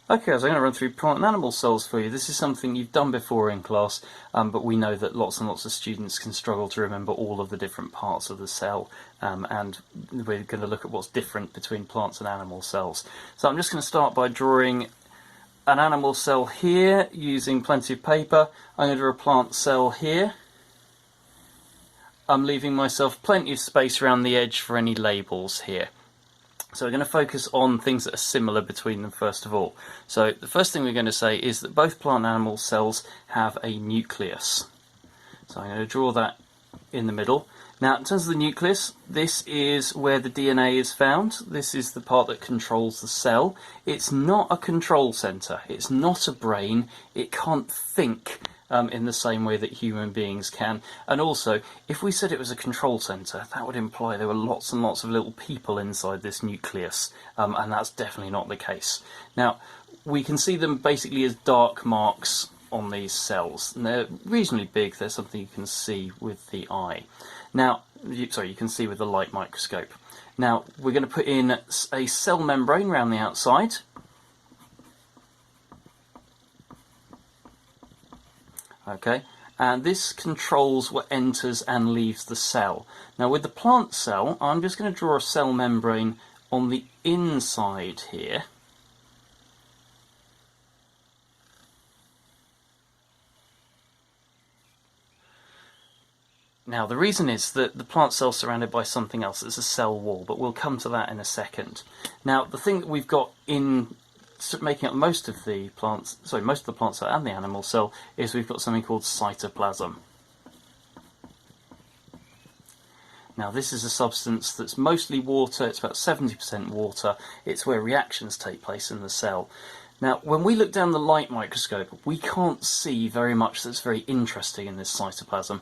Okay, so I'm going to run through plant and animal cells for you. This is something you've done before in class, but we know that lots and lots of students can struggle to remember all of the different parts of the cell, and we're going to look at what's different between plants and animal cells. So I'm just going to start by drawing an animal cell here using plenty of paper. I'm going to draw a plant cell here. I'm leaving myself plenty of space around the edge for any labels here. So we're going to focus on things that are similar between them first of all. So the first thing we're going to say is that both plant and animal cells have a nucleus. So I'm going to draw that in the middle. Now in terms of the nucleus, this is where the DNA is found. This is the part that controls the cell. It's not a control centre. It's not a brain. It can't think in the same way that human beings can. And also, if we said it was a control centre, that would imply there were lots and lots of little people inside this nucleus, and that's definitely not the case. Now, we can see them basically as dark marks on these cells, and they're reasonably big. They're something you can see with the eye. Now, you can see with the light microscope. Now, we're going to put in a cell membrane around the outside. Okay, and this controls what enters and leaves the cell. Now with the plant cell, I'm just going to draw a cell membrane on the inside here. Now the reason is that the plant cell is surrounded by something else. It's a cell wall, but we'll come to that in a second. Now the thing that we've got in making up most of the plant cell and the animal cell is we've got something called cytoplasm. Now this is a substance that's mostly water. It's about 70% water. It's where reactions take place in the cell. Now when we look down the light microscope, we can't see very much that's very interesting in this cytoplasm.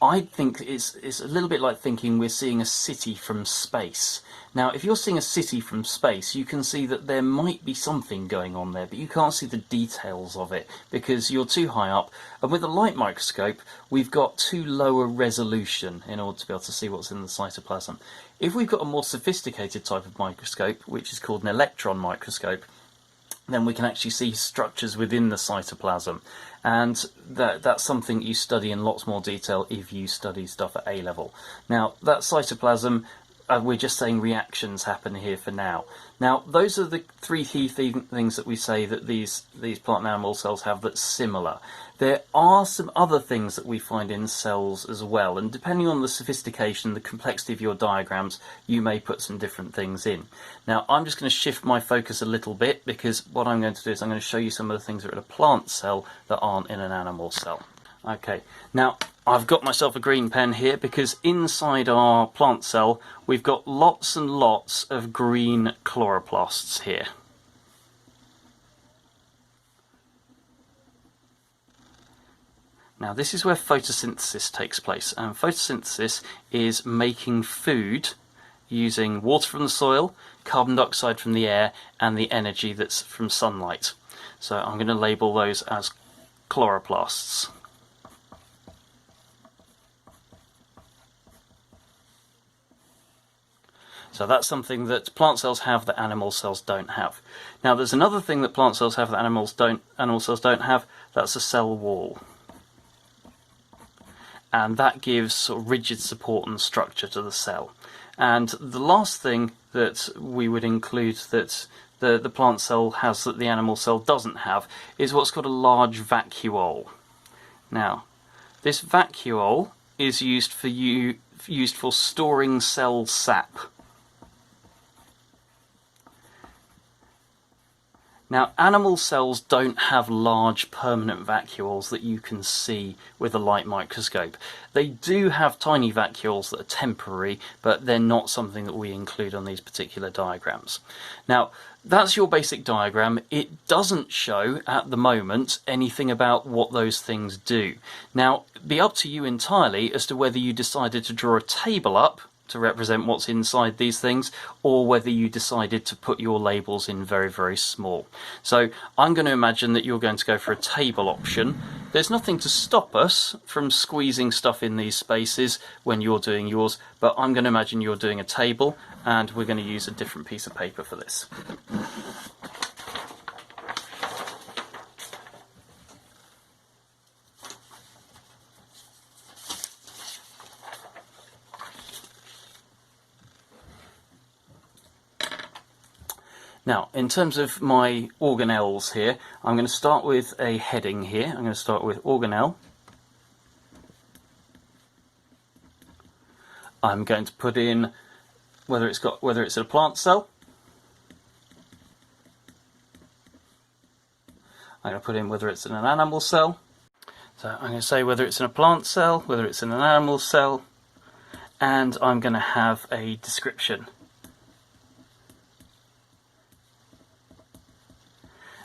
I think it's a little bit like thinking we're seeing a city from space. Now, if you're seeing a city from space, you can see that there might be something going on there, but you can't see the details of it because you're too high up. And with a light microscope, we've got too low a resolution in order to be able to see what's in the cytoplasm. If we've got a more sophisticated type of microscope, which is called an electron microscope, then we can actually see structures within the cytoplasm, and that's something you study in lots more detail if you study stuff at A level. Now that cytoplasm, we're just saying reactions happen here for now. Now those are the three key things that we say that these plant and animal cells have that's similar. There are some other things that we find in cells as well, and depending on the sophistication, the complexity of your diagrams, you may put some different things in. Now I'm just going to shift my focus a little bit because what I'm going to do is I'm going to show you some of the things that are in a plant cell that aren't in an animal cell. Okay, now I've got myself a green pen here because inside our plant cell we've got lots and lots of green chloroplasts here. Now this is where photosynthesis takes place, and photosynthesis is making food using water from the soil, carbon dioxide from the air, and the energy that's from sunlight. So I'm going to label those as chloroplasts. So that's something that plant cells have that animal cells don't have. Now there's another thing that plant cells have that animal cells don't have. That's a cell wall. And that gives sort of rigid support and structure to the cell. And the last thing that we would include that the plant cell has that the animal cell doesn't have is what's called a large vacuole. Now, this vacuole is used for storing cell sap. Now, animal cells don't have large permanent vacuoles that you can see with a light microscope. They do have tiny vacuoles that are temporary, but they're not something that we include on these particular diagrams. Now, that's your basic diagram. It doesn't show, at the moment, anything about what those things do. Now, it'd be up to you entirely as to whether you decided to draw a table up to represent what's inside these things, or whether you decided to put your labels in very, very small. So I'm going to imagine that you're going to go for a table option. There's nothing to stop us from squeezing stuff in these spaces when you're doing yours, but I'm going to imagine you're doing a table, and we're going to use a different piece of paper for this. Now, in terms of my organelles here, I'm going to start with a heading here. I'm going to start with organelle. I'm going to put in whether it's a plant cell. I'm going to put in whether it's in an animal cell. So I'm going to say whether it's in a plant cell, whether it's in an animal cell, and I'm going to have a description.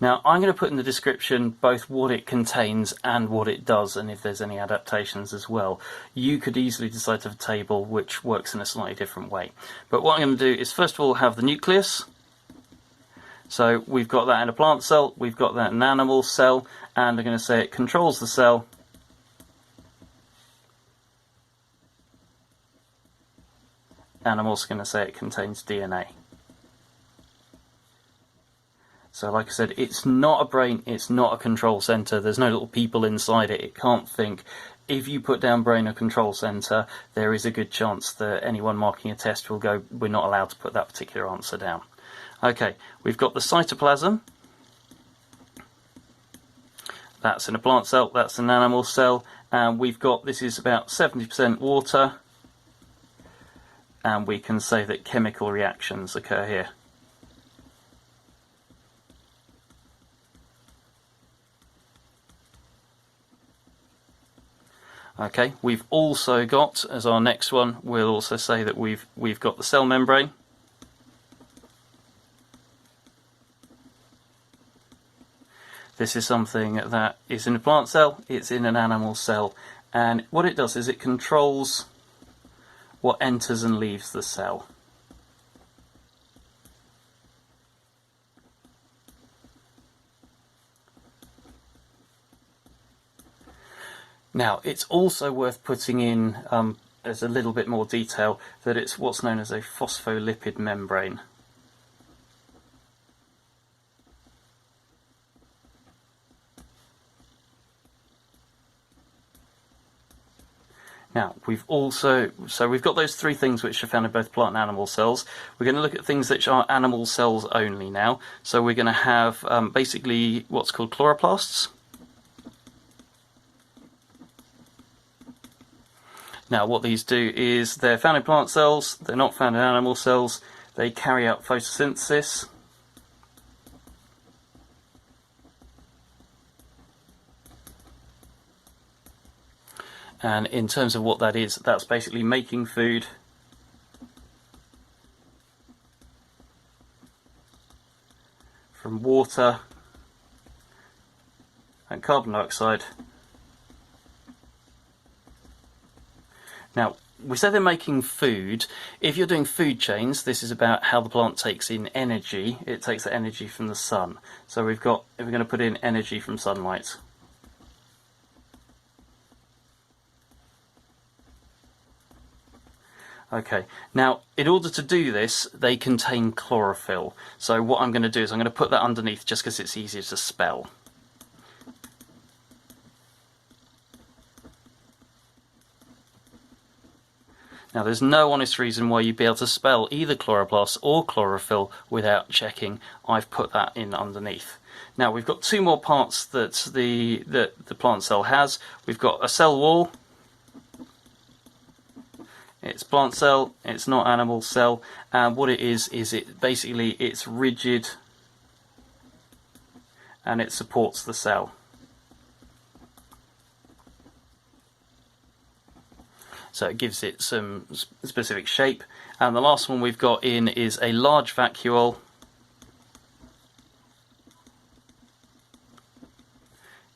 Now I'm going to put in the description both what it contains and what it does, and if there's any adaptations as well. You could easily decide to have a table which works in a slightly different way. But what I'm going to do is first of all have the nucleus. So we've got that in a plant cell, we've got that in an animal cell, and I'm going to say it controls the cell. And I'm also going to say it contains DNA. So like I said, it's not a brain, it's not a control centre, there's no little people inside it, it can't think. If you put down brain or control centre, there is a good chance that anyone marking a test will go, we're not allowed to put that particular answer down. Okay, we've got the cytoplasm. That's in a plant cell, that's an animal cell, and we've got, this is about 70% water, and we can say that chemical reactions occur here. Okay, we've also got, as our next one, we'll also say that we've got the cell membrane. This is something that is in a plant cell, it's in an animal cell, and what it does is it controls what enters and leaves the cell. Now, it's also worth putting in, as a little bit more detail, that it's what's known as a phospholipid membrane. Now, we've got those three things which are found in both plant and animal cells. We're going to look at things which are animal cells only now. So we're going to have basically what's called chloroplasts. Now, what these do is they're found in plant cells, they're not found in animal cells, they carry out photosynthesis. And in terms of what that is, that's basically making food from water and carbon dioxide. Now, we say they're making food. If you're doing food chains, this is about how the plant takes in energy. It takes the energy from the sun. So if we're going to put in energy from sunlight. Okay, now in order to do this, they contain chlorophyll. So what I'm going to do is I'm going to put that underneath just because it's easier to spell. Now, there's no honest reason why you'd be able to spell either chloroplast or chlorophyll without checking. I've put that in underneath. Now, we've got two more parts that the plant cell has. We've got a cell wall. It's plant cell, it's not animal cell, and what it is it's rigid and it supports the cell. So it gives it some specific shape. And the last one we've got in is a large vacuole.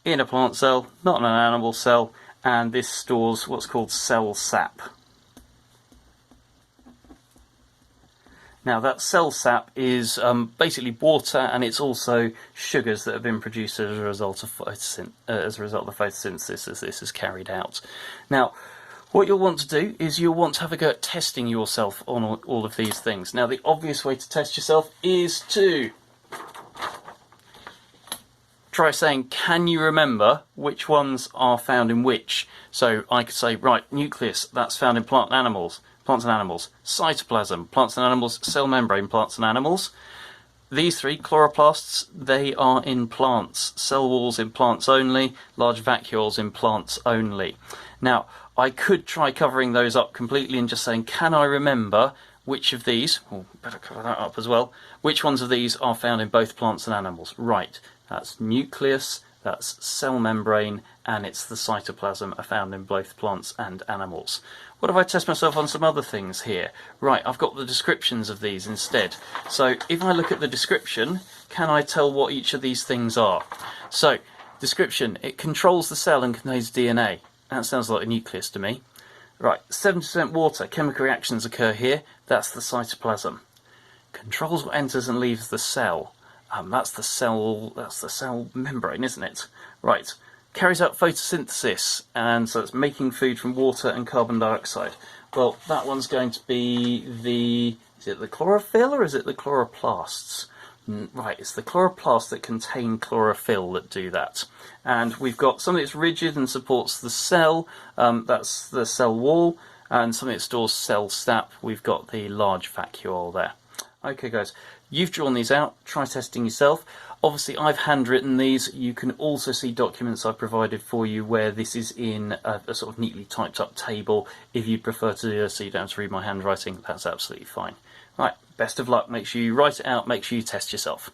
In a plant cell, not in an animal cell, and this stores what's called cell sap. Now, that cell sap is basically water, and it's also sugars that have been produced as a result of the photosynthesis as this is carried out. Now, what you'll want to do is you'll want to have a go at testing yourself on all of these things. Now, the obvious way to test yourself is to try saying, can you remember which ones are found in which? So I could say, right, nucleus, that's found in plants and animals. Cytoplasm, plants and animals. Cell membrane, plants and animals. these three chloroplasts, they are in plants. Cell walls in plants only, large vacuoles in plants only. Now, I could try covering those up completely and just saying, can I remember which of these, better cover that up as well, which ones of these are found in both plants and animals? Right, that's nucleus, that's cell membrane, and it's the cytoplasm are found in both plants and animals. What if I test myself on some other things here? Right, I've got the descriptions of these instead. So if I look at the description, can I tell what each of these things are? So, description, it controls the cell and contains DNA. That sounds like a nucleus to me. Right, 70% water, chemical reactions occur here. That's the cytoplasm. Controls what enters and leaves the cell. That's the cell membrane, isn't it? Right. Carries out photosynthesis, and so it's making food from water and carbon dioxide. Well, that one's going to be is it the chlorophyll or is it the chloroplasts? Right, it's the chloroplasts that contain chlorophyll that do that. And we've got something that's rigid and supports the cell, that's the cell wall, and something that stores cell sap, we've got the large vacuole there. Okay guys, you've drawn these out, try testing yourself. Obviously I've handwritten these, you can also see documents I've provided for you where this is in a sort of neatly typed up table. If you prefer to do this so you don't have to read my handwriting, that's absolutely fine. Right, best of luck, make sure you write it out, make sure you test yourself.